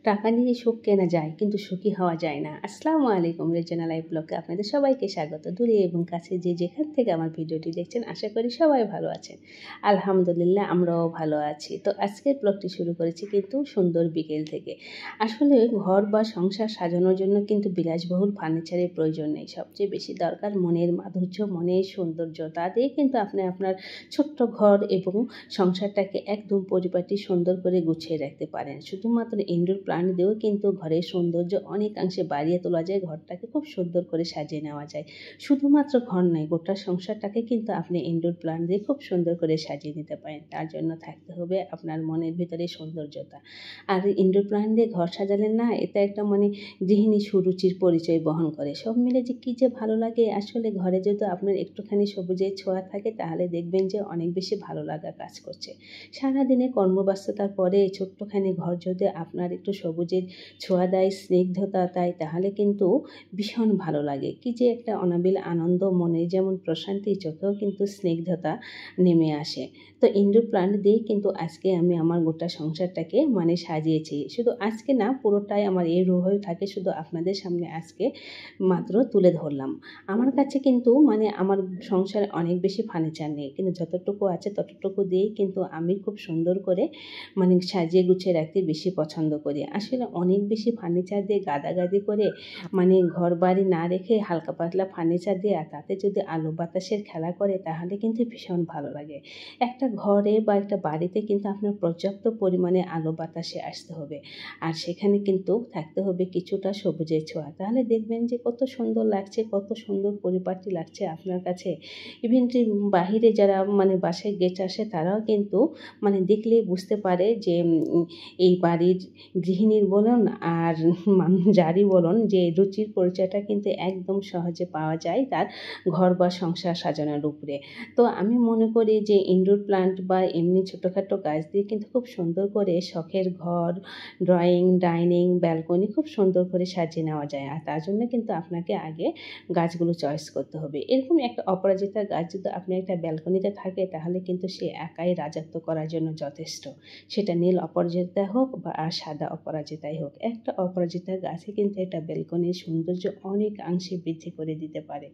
টাকা দিয়ে সুখ কেনা যায় কিন্তু সুখী হওয়া যায় না। আসসালামু আলাইকুম, রেজানা লাইফ ব্লগে আপনাদের সবাইকে স্বাগত। দূরে এবং কাছে যে যেখান থেকে আমার ভিডিওটি দেখছেন, আশা করি সবাই ভালো আছেন। আলহামদুলিল্লাহ, আমরাও ভালো আছি। তো আজকের ব্লগটি শুরু করেছি কিন্তু সুন্দর বিকেল থেকে। আসলে ঘর বা সংসার সাজানোর জন্য কিন্তু বিলাসবহুল ফার্নিচারের প্রয়োজন নেই। সবচেয়ে বেশি দরকার মনের মাধুর্য, মনের সৌন্দর্য। তা দিয়ে কিন্তু আপনি আপনার ছোট্ট ঘর এবং সংসারটাকে একদম পরিপাটি সুন্দর করে গুছিয়ে রাখতে পারেন। শুধুমাত্র ইনডোর প্লান্ট দিয়েও কিন্তু ঘরের সৌন্দর্য অনেকাংশে বাড়িয়ে তোলা যায়, ঘরটাকে খুব সুন্দর করে সাজিয়ে নেওয়া যায়। শুধুমাত্র ঘর নয়, গোটা সংসারটাকে কিন্তু আপনি ইনডোর প্লান্ট দিয়ে খুব সুন্দর করে সাজিয়ে নিতে পারেন। তার জন্য থাকতে হবে আপনার মনের ভিতরে সৌন্দর্যতা। আর ইনডোর প্লান্ট দিয়ে ঘর সাজালেন না, এটা একটা গৃহিণী সুরুচির পরিচয় বহন করে। সব মিলে যে কী যে ভালো লাগে। আসলে ঘরে যদি আপনার একটুখানি সবুজের ছোঁয়া থাকে, তাহলে দেখবেন যে অনেক বেশি ভালো লাগা কাজ করছে। সারাদিনে কর্মব্যস্ততার পরে ছোট্টখানি ঘর যদি আপনার একটু সবুজের ছোঁয়া দেয়, স্নিগ্ধতা দেয়, তাহলে কিন্তু ভীষণ ভালো লাগে। কি যে একটা অনাবিল আনন্দ, মনে যেমন প্রশান্তি, চোখেও কিন্তু স্নিগ্ধতা নেমে আসে। তো ইনডোর প্লান্ট দিয়েই কিন্তু আজকে আমি আমার গোটা সংসারটাকে সাজিয়েছি। শুধু আজকে না, পুরোটাই আমার এই রো হয়ে থাকে, শুধু আপনাদের সামনে আজকে মাত্র তুলে ধরলাম। আমার কাছে কিন্তু আমার সংসারে অনেক বেশি ফার্নিচার নেই, কিন্তু যতটুকু আছে ততটুকু দিয়েই কিন্তু আমি খুব সুন্দর করে সাজিয়ে গুছিয়ে রাখতে বেশি পছন্দ করি। আসলে অনেক বেশি ফার্নিচার দিয়ে গাদাগাদি করে ঘর বাড়ি না রেখে হালকা পাতলা ফার্নিচার দিয়ে আর তাতে যদি আলো বাতাসের খেলা করে, তাহলে কিন্তু ভীষণ ভালো লাগে। একটা ঘরে বা একটা বাড়িতে কিন্তু আপনার পর্যাপ্ত পরিমাণে আলো বাতাসে আসতে হবে, আর সেখানে কিন্তু থাকতে হবে কিছুটা সবুজের ছোঁয়া। তাহলে দেখবেন যে কত সুন্দর লাগছে, কত সুন্দর পরিপাটি লাগছে আপনার কাছে। ইভেন যে বাহিরে যারা বাসায় গেস্ট আসে, তারাও কিন্তু দেখলেই বুঝতে পারে যে এই বাড়ির গৃহিণীর বলুন আর যারই বলুন, যে রুচির পরিচয়টা কিন্তু একদম সহজে পাওয়া যায় তার ঘর বা সংসার সাজানোর উপরে। তো আমি মনে করি যে ইনডোর প্লান্ট বা এমনি ছোটোখাটো গাছ দিয়ে কিন্তু খুব সুন্দর করে শখের ঘর, ড্রয়িং, ডাইনিং, ব্যালকনি খুব সুন্দর করে সাজিয়ে নেওয়া যায়। আর তার জন্য কিন্তু আপনাকে আগে গাছগুলো চয়েস করতে হবে। এরকম একটা অপরাজিতা গাছ যদি আপনার একটা ব্যালকনিতে থাকে, তাহলে কিন্তু সে একাই রাজত্ব করার জন্য যথেষ্ট। সেটা নীল অপরাজিতা হোক বা সাদা অপরাজিতাই হোক, একটা অপরাজিতা গাছে কিন্তু একটা ব্যালকনির সৌন্দর্য অনেকাংশে বৃদ্ধি করে দিতে পারে।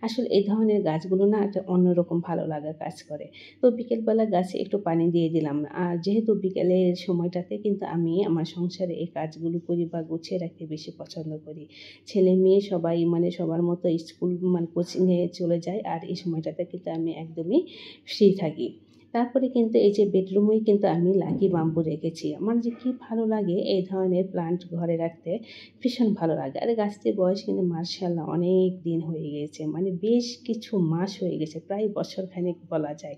আসলে এই ধরনের গাছগুলো না একটা অন্যরকম ভালো লাগা কাজ করে। তো বিকেলবেলা গাছে একটু পানি দিয়ে দিলাম। আর যেহেতু বিকেলের সময়টাতে কিন্তু আমি আমার সংসারে এই কাজগুলো করি বা গুছিয়ে রাখতে বেশি পছন্দ করি। ছেলে মেয়ে সবাই সবার মতো স্কুল কোচিংয়ে চলে যায়, আর এই সময়টাতে কিন্তু আমি একদমই ফ্রি থাকি। তারপরে কিন্তু এই যে বেডরুমেই কিন্তু আমি লাকি বাম্বু রেখেছি। আমার যে কী ভালো লাগে এই ধরনের প্লান্ট ঘরে রাখতে, ভীষণ ভালো লাগে। আর গাছটির বয়স কিন্তু মাশাআল্লাহ অনেক দিন হয়ে গিয়েছে, বেশ কিছু মাস হয়ে গেছে, প্রায় বছরখানেক বলা যায়।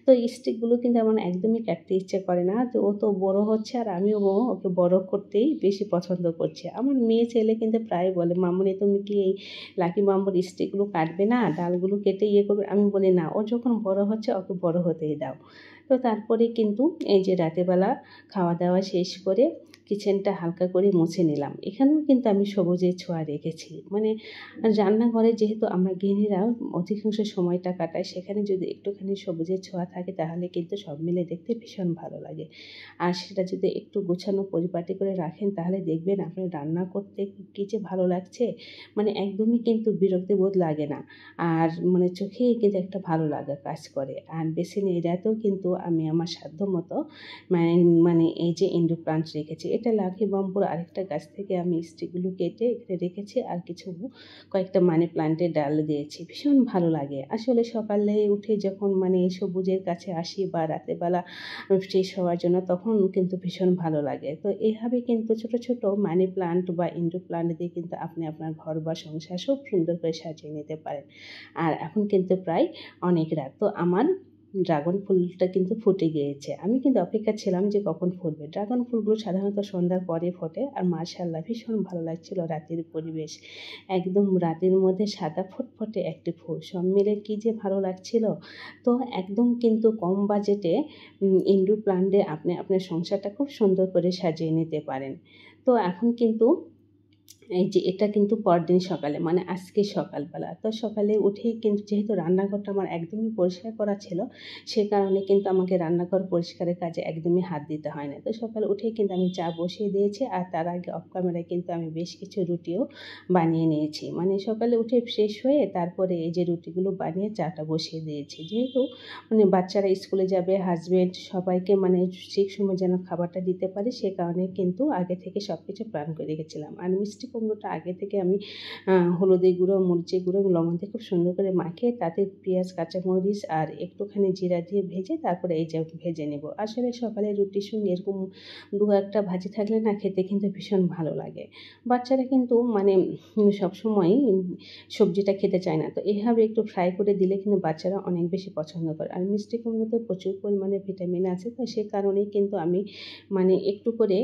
তো এই স্টিকগুলো কিন্তু আমার একদমই কাটতে ইচ্ছে করে না। তো ও তো বড় হচ্ছে, আর আমিও ওকে বড় করতেই বেশি পছন্দ করছি। আমার মেয়ে ছেলে কিন্তু প্রায় বলে, মামুনি তুমি কি এই লাকি বাম্বুর স্টিকগুলো কাটবে না, ডালগুলো কেটে করবে? আমি বলি না, ও যখন বড় হচ্ছে ওকে বড় হতেই দাও। তো তারপরে কিন্তু এই যে রাতেরবেলা খাওয়া দাওয়া শেষ করে কিচেনটা হালকা করে মুছে নিলাম। এখানেও কিন্তু আমি সবুজের ছোঁয়া রেখেছি। রান্নাঘরে যেহেতু আমরা গৃহিণীরা অধিকাংশ সময়টা কাটাই, সেখানে যদি একটুখানি সবুজের ছোঁয়া থাকে, তাহলে কিন্তু সব মিলে দেখতে ভীষণ ভালো লাগে। আর সেটা যদি একটু গোছানো পরিপাটি করে রাখেন, তাহলে দেখবেন আপনার রান্না করতে কী যে ভালো লাগছে। একদমই কিন্তু বিরক্তিবোধ লাগে না। আর চোখেই কিন্তু একটা ভালো লাগা কাজ করে। আর বেসিন এরিয়াতেও কিন্তু আমি আমার সাধ্য মতো এই যে ইনডোর প্লান্ট রেখেছি। এটা লাকি বাম্বুর আরেকটা গাছ থেকে আমি স্টিকগুলো কেটে এখানে রেখেছি, আর কয়েকটা মানি প্লান্টের ডাল দিয়েছি। ভীষণ ভালো লাগে। আসলে সকালে উঠে যখন এই সবুজের কাছে আসি বা রাতেরবেলা ফ্রেশ হওয়ার জন্য, তখন কিন্তু ভীষণ ভালো লাগে। তো এইভাবে কিন্তু ছোট ছোট মানি প্লান্ট বা ইনডোর প্লান্ট দিয়ে কিন্তু আপনি আপনার ঘর বা সংসার খুব সুন্দর করে সাজিয়ে নিতে পারেন। আর এখন কিন্তু প্রায় অনেক রাত। তো আমার ড্রাগন ফুলটা কিন্তু ফুটে গিয়েছে। আমি কিন্তু অপেক্ষা ছিলাম যে কখন ফুটবে। ড্রাগন ফুলগুলো সাধারণত সন্ধ্যার পরে ফোটে, আর মাশাআল্লাহ ভীষণ ভালো লাগছিল রাতের পরিবেশ। একদম রাতের মধ্যে সাদা ফুটফুটে একটি ফুল, সব মিলে কী যে ভালো লাগছিল। তো একদম কিন্তু কম বাজেটে ইনডোর প্লান্টে আপনি আপনার সংসারটা খুব সুন্দর করে সাজিয়ে নিতে পারেন। তো এখন কিন্তু এই যে এটা কিন্তু পরদিন সকালে মানে আজকে সকালবেলা। তো সকালে উঠেই কিন্তু যেহেতু রান্নাঘরটা আমার একদমই পরিষ্কার করা ছিল, সে কারণে কিন্তু আমাকে রান্নাঘর পরিষ্কারের কাজে একদমই হাত দিতে হয় না। তো সকালে উঠেই কিন্তু আমি চা বসিয়ে দিয়েছি আর তার আগে অফ ক্যামেরায় কিন্তু আমি বেশ কিছু রুটিও বানিয়ে নিয়েছি। মানে সকালে উঠে ফ্রেশ হয়ে তারপরে এই যে রুটিগুলো বানিয়ে চাটা বসিয়ে দিয়েছি। যেহেতু মানে বাচ্চারা স্কুলে যাবে, হাসব্যান্ড সবাইকে মানে ঠিক সময় যেন খাবারটা দিতে পারি সে কারণে কিন্তু আগে থেকে সব কিছু প্ল্যান করে রেখেছিলাম। আর মিষ্টি কুমড়োটা আগে থেকে আমি হলুদের গুঁড়ো, মরিচের গুঁড়ো, লবণ দিয়ে খুব সুন্দর করে মাখিয়ে তাতে পেঁয়াজ, কাঁচামরিচ আর একটুখানি জিরা দিয়ে ভেজে তারপরে এই যে ভেজে নেব। আসলে সকালে রুটির সঙ্গে এরকম ২-১ টা ভাজি থাকলে না খেতে কিন্তু ভীষণ ভালো লাগে। বাচ্চারা কিন্তু মানে সবসময়ই সবজিটা খেতে চায় না। তো এভাবে একটু ফ্রাই করে দিলে কিন্তু বাচ্চারা অনেক বেশি পছন্দ করে। আর মিষ্টি কুমড়োতে প্রচুর পরিমাণে ভিটামিন আছে। তো সে কারণেই কিন্তু আমি মানে একটু করে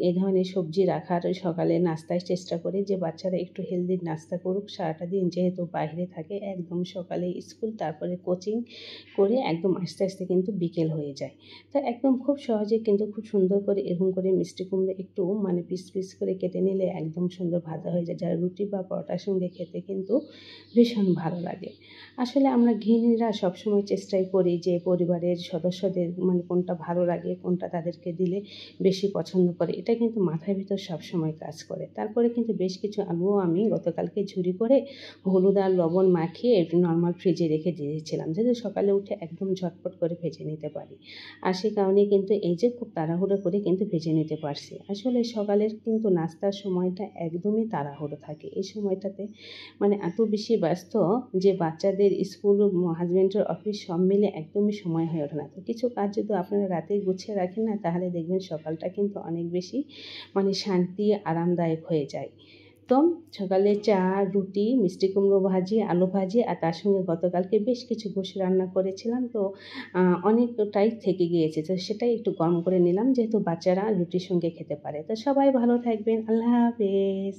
এ ধরনের সবজি রাখার সকালে নাস্তায় চেষ্টা করি যে বাচ্চারা একটু হেলদি নাস্তা করুক সারাটা দিন যেহেতু বাইরে থাকে একদম সকালে স্কুল তারপরে কোচিং করে একদম আস্তে আস্তে কিন্তু বিকেল হয়ে যায়। তো একদম খুব সহজে কিন্তু খুব সুন্দর করে এরকম করে মিষ্টি কুমড়ো একটু মানে পিস পিস করে কেটে নিলে একদম সুন্দর ভাজা হয়ে যায়, যা রুটি বা পরোটার সঙ্গে খেতে কিন্তু ভীষণ ভালো লাগে। আসলে আমরা গৃহিণীরা সবসময় চেষ্টাই করি যে পরিবারের সদস্যদের মানে কোনটা ভালো লাগে, কোনটা তাদেরকে দিলে বেশি পছন্দ করে। এটা কিন্তু মাথার ভিতর সবসময় কাজ করে। তারপরে কিন্তু বেশ কিছু আলুও আমি গতকালকে ঝুরি করে হলুদ আর লবণ মাখিয়ে একটু নরমাল ফ্রিজে রেখে দিয়েছিলাম। যাতে সকালে উঠে একদম ঝটপট করে ভেজে নিতে পারি। আর সে কারণেই কিন্তু এই যে খুব তাড়াহুড়ো করে কিন্তু ভেজে নিতে পারছি। আসলে সকালের কিন্তু নাস্তার সময়টা একদমই তাড়াহুড়ো থাকে। এই সময়টাতে মানে এত বেশি ব্যস্ত যে বাচ্চাদের স্কুল, হাসব্যান্ডের অফিস সব মিলে একদমই সময় হয়ে ওঠে না। তো কিছু কাজ যদি আপনারা রাতেই গুছিয়ে রাখেন না তাহলে দেখবেন সকালটা কিন্তু অনেক বেশি মানে শান্তি আরামদায়ক হয়ে যায়। তো সকালে চা, রুটি, মিষ্টি কুমড়ো ভাজি, আলু ভাজি আর তার সঙ্গে গতকালকে বেশ কিছু গোশ রান্না করেছিলাম। তো অনেকটাই থেকে গিয়েছে। তো সেটাই একটু গরম করে নিলাম যেহেতু বাচ্চারা রুটির সঙ্গে খেতে পারে। তো সবাই ভালো থাকবেন। আল্লাহ হাফেজ।